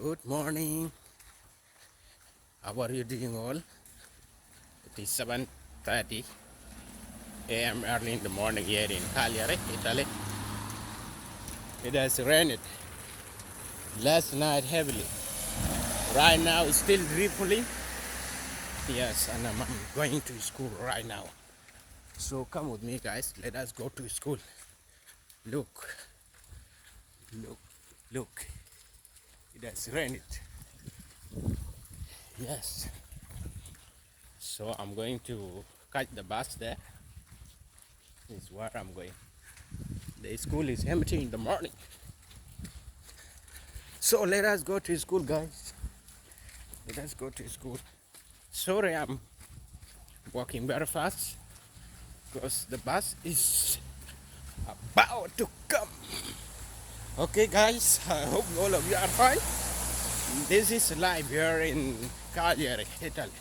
Good morning. How are you doing all? It is 7:30 a.m. early in the morning here in Cagliari, Italy. It has rained last night heavily. Right now it's still drizzling. Yes, and I'm going to school right now. So come with me guys, let us go to school. Look, look, look. It has rained. Yes. So I'm going to catch the bus there. This is where I'm going. The school is empty in the morning. So let us go to school, guys. Let us go to school. Sorry, I'm walking very fast because the bus is about to come. Okay, guys, I hope all of you are fine. This is live here in Cagliari, Italy,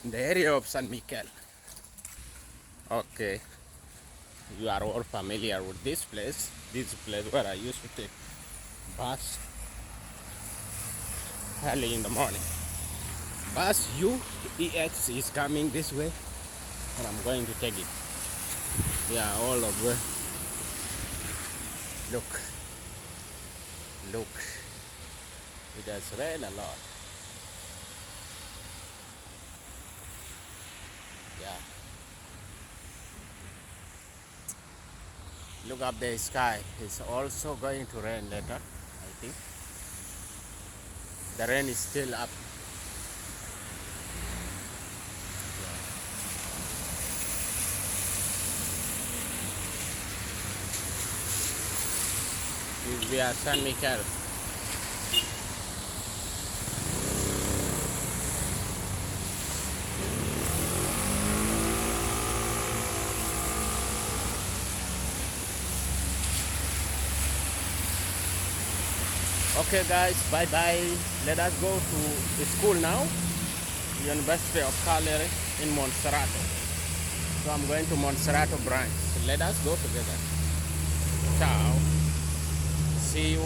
in the area of San Michele. Okay, you are all familiar with this place. This place where I used to take bus early in the morning. Bus UEX is coming this way, and I'm going to take it. Yeah, all of you. Look, look. It has rained a lot. Yeah. Look up the sky. It's also going to rain later, I think. The rain is still up. This is via San Michele. Okay guys, bye bye. Let us go to the school now, University of Cagliari in Monserrato. So I'm going to Monserrato branch. So let us go together. Ciao. See you